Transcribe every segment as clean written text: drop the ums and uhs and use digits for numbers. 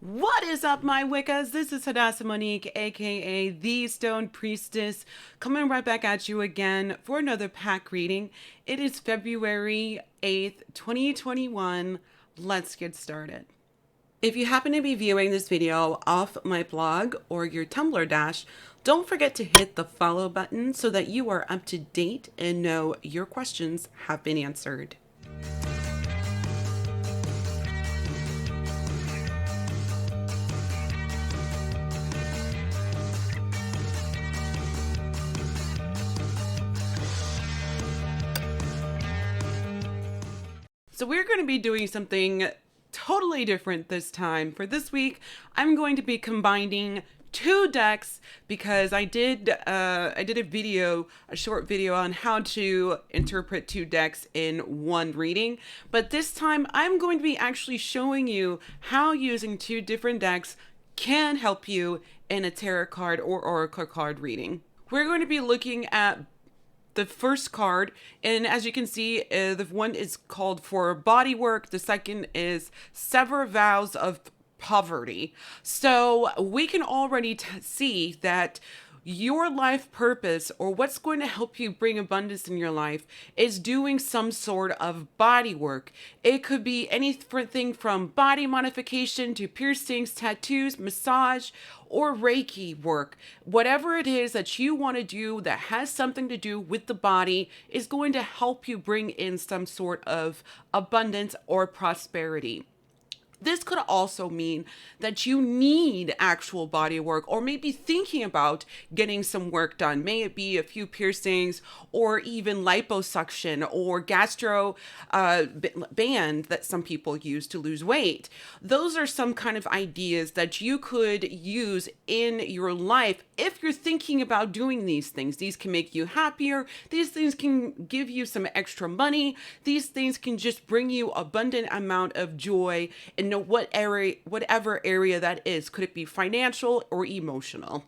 What is up, my Wiccas? This is Hadassah Monique, aka the Stone Priestess, coming right back at you again for another pack reading. It is February 8th, 2021. Let's get started. If you happen to be viewing this video off my blog or your Tumblr dash, don't forget to hit the follow button so that you are up to date and know your questions have been answered. So we're going to be doing something totally different this time. For this week, I'm going to be combining two decks because I did a short video on how to interpret two decks in one reading. But this time, I'm going to be actually showing you how using two different decks can help you in a tarot card or oracle card reading. We're going to be looking at the first card, and as you can see, the one is called For Body Work. The second is Sever Vows of Poverty. So we can already see that your life purpose, or what's going to help you bring abundance in your life, is doing some sort of body work. It could be anything from body modification to piercings, tattoos, massage, or Reiki work. Whatever it is that you want to do that has something to do with the body is going to help you bring in some sort of abundance or prosperity. This could also mean that you need actual body work, or maybe thinking about getting some work done. May it be a few piercings or even liposuction or gastro band that some people use to lose weight. Those are some kind of ideas that you could use in your life if you're thinking about doing these things. These can make you happier. These things can give you some extra money. These things can just bring you abundant amount of joy in whatever area that is. Could it be financial or emotional?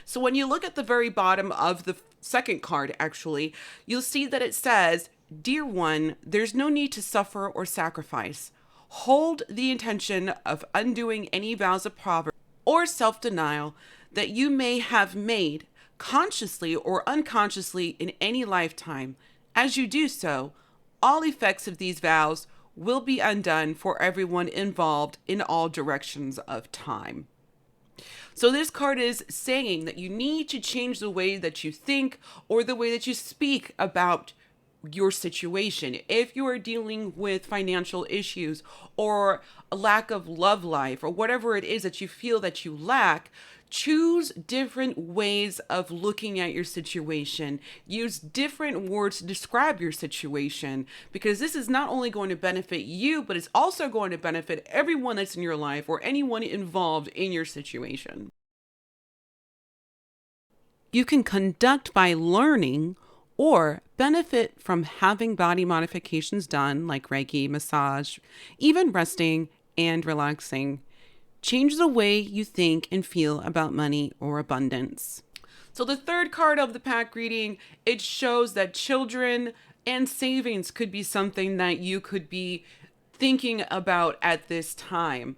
So when you look at the very bottom of the second card, actually, you'll see that it says, "Dear one, there's no need to suffer or sacrifice. Hold the intention of undoing any vows of poverty or self-denial that you may have made consciously or unconsciously in any lifetime. As you do so, all effects of these vows will be undone for everyone involved in all directions of time." So this card is saying that you need to change the way that you think or the way that you speak about your situation. If you are dealing with financial issues or a lack of love life or whatever it is that you feel that you lack, choose different ways of looking at your situation. Use different words to describe your situation, because this is not only going to benefit you, but it's also going to benefit everyone that's in your life or anyone involved in your situation. You can conduct by learning or benefit from having body modifications done, like Reiki, massage, even resting and relaxing. Change the way you think and feel about money or abundance. So the third card of the pack reading, it shows that children and savings could be something that you could be thinking about at this time.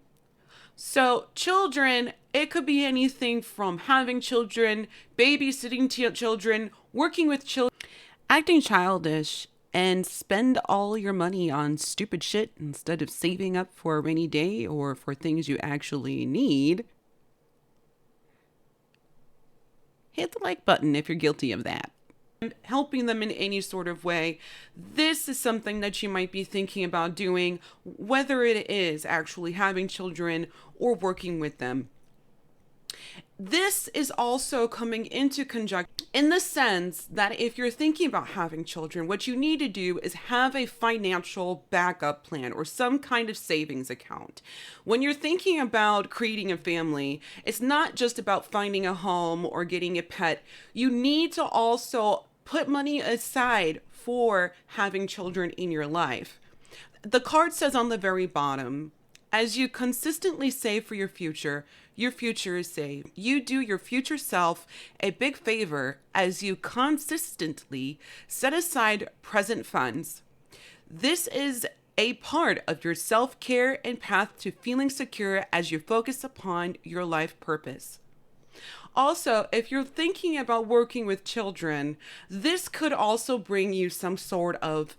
So children, it could be anything from having children, babysitting children, working with children, acting childish, and spend all your money on stupid shit instead of saving up for a rainy day or for things you actually need. Hit the like button if you're guilty of that. Helping them in any sort of way. This is something that you might be thinking about doing, whether it is actually having children or working with them. This is also coming into conjunction in the sense that if you're thinking about having children, what you need to do is have a financial backup plan or some kind of savings account. When you're thinking about creating a family, it's not just about finding a home or getting a pet. You need to also put money aside for having children in your life. The card says on the very bottom, as you consistently save for your future is saved. You do your future self a big favor as you consistently set aside present funds. This is a part of your self-care and path to feeling secure as you focus upon your life purpose. Also, if you're thinking about working with children, this could also bring you some sort of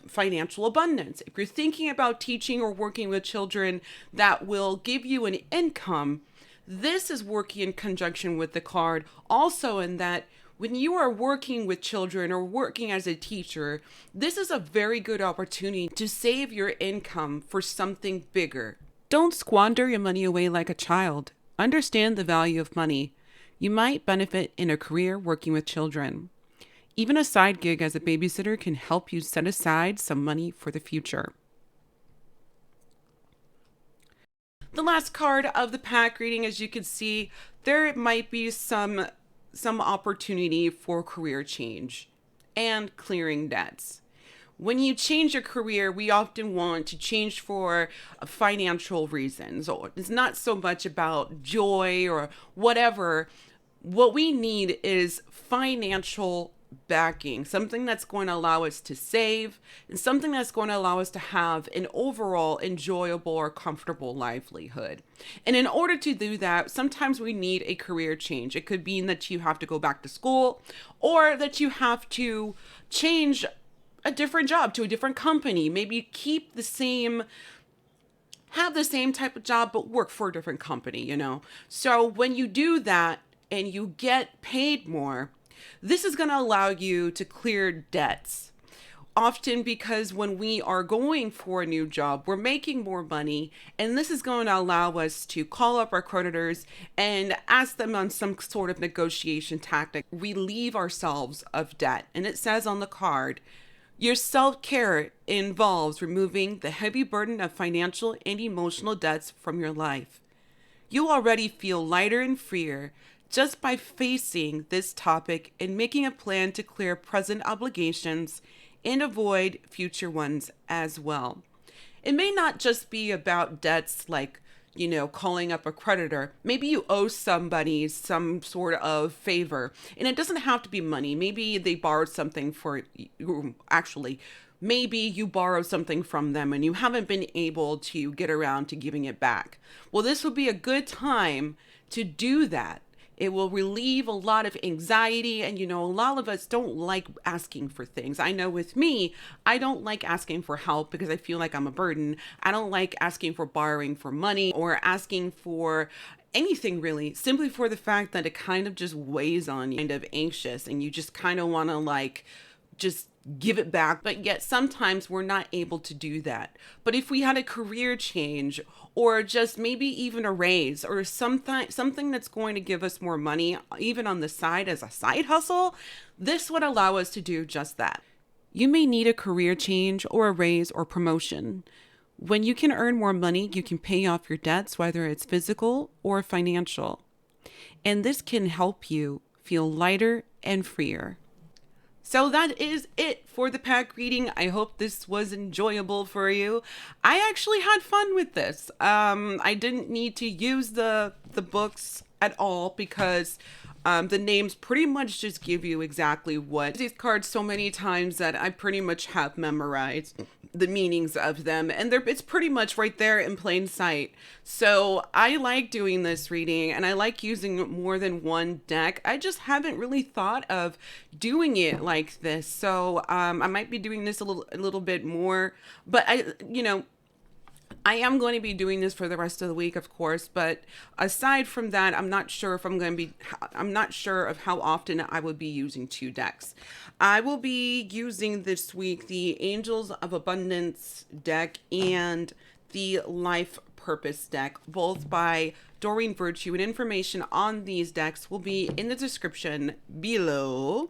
financial abundance. If you're thinking about teaching or working with children that will give you an income, this is working in conjunction with the card. Also, in that when you are working with children or working as a teacher, this is a very good opportunity to save your income for something bigger. Don't squander your money away like a child. Understand the value of money. You might benefit in a career working with children. Even a side gig as a babysitter can help you set aside some money for the future. The last card of the pack reading, as you can see, there might be some opportunity for career change and clearing debts. When you change your career, we often want to change for financial reasons, or it's not so much about joy or whatever. What we need is financial backing, something that's going to allow us to save and something that's going to allow us to have an overall enjoyable or comfortable livelihood. And in order to do that, sometimes we need a career change. It could mean that you have to go back to school, or that you have to change a different job to a different company. Maybe keep the same, have the same type of job, but work for a different company, you know? So when you do that and you get paid more, this is going to allow you to clear debts. Often because when we are going for a new job, we're making more money, and this is going to allow us to call up our creditors and ask them on some sort of negotiation tactic, relieve ourselves of debt. And it says on the card, your self-care involves removing the heavy burden of financial and emotional debts from your life. You already feel lighter and freer just by facing this topic and making a plan to clear present obligations and avoid future ones as well. It may not just be about debts like, you know, calling up a creditor. Maybe you owe somebody some sort of favor, and it doesn't have to be money. Maybe they borrowed something for you. Actually, maybe you borrow something from them and you haven't been able to get around to giving it back. Well, this would be a good time to do that. It will relieve a lot of anxiety. And, you know, a lot of us don't like asking for things. I know with me, I don't like asking for help because I feel like I'm a burden. I don't like asking for borrowing for money or asking for anything really, simply for the fact that it kind of just weighs on you, kind of anxious, and you just kind of want to like just give it back. But yet sometimes we're not able to do that. But if we had a career change, or just maybe even a raise, or something that's going to give us more money, even on the side as a side hustle, this would allow us to do just that. You may need a career change or a raise or promotion. When you can earn more money, you can pay off your debts, whether it's physical or financial. And this can help you feel lighter and freer. So that is it for the pack reading. I hope this was enjoyable for you. I actually had fun with this. I didn't need to use the books at all because the names pretty much just give you exactly what these cards so many times that I pretty much have memorized the meanings of them, and it's pretty much right there in plain sight. So I like doing this reading, and I like using more than one deck. I just haven't really thought of doing it like this, so I might be doing this a little bit more. But I am going to be doing this for the rest of the week, of course, but aside from that, I'm not sure of how often I would be using two decks. I will be using this week the Angels of Abundance deck and the Life Purpose deck, both by Doreen Virtue, and information on these decks will be in the description below.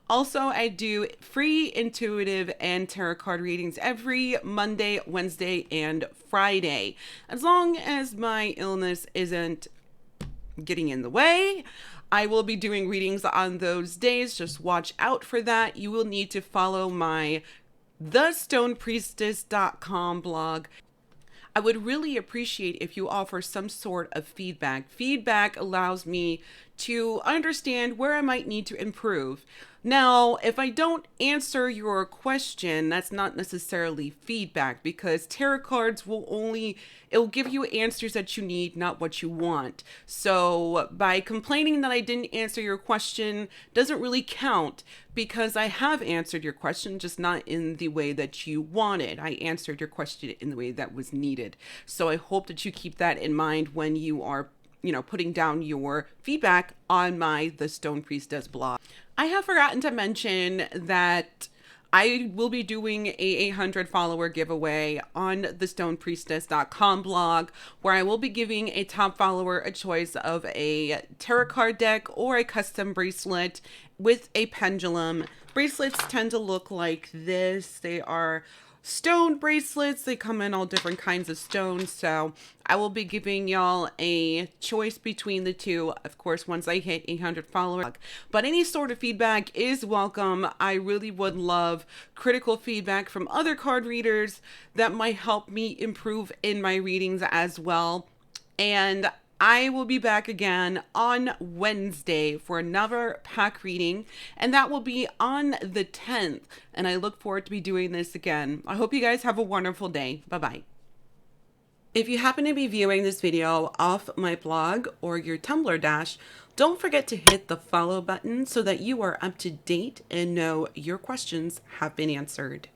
Also, I do free intuitive and tarot card readings every Monday, Wednesday, and Friday. As long as my illness isn't getting in the way, I will be doing readings on those days. Just watch out for that. You will need to follow my thestonepriestess.com blog. I would really appreciate if you offer some sort of feedback. Feedback allows me to understand where I might need to improve. Now, if I don't answer your question, that's not necessarily feedback, because tarot cards it'll give you answers that you need, not what you want. So by complaining that I didn't answer your question doesn't really count, because I have answered your question, just not in the way that you wanted. I answered your question in the way that was needed. So I hope that you keep that in mind when you are putting down your feedback on my The Stone Priestess blog. I have forgotten to mention that I will be doing a 800 follower giveaway on the stonepriestess.com blog, where I will be giving a top follower a choice of a tarot card deck or a custom bracelet with a pendulum. Bracelets tend to look like this. They are stone bracelets. They come in all different kinds of stones. So I will be giving y'all a choice between the two, of course, once I hit 800 followers. But any sort of feedback is welcome. I really would love critical feedback from other card readers that might help me improve in my readings as well. And I will be back again on Wednesday for another pack reading, and that will be on the 10th. And I look forward to be doing this again. I hope you guys have a wonderful day. Bye-bye. If you happen to be viewing this video off my blog or your Tumblr dash, don't forget to hit the follow button so that you are up to date and know your questions have been answered.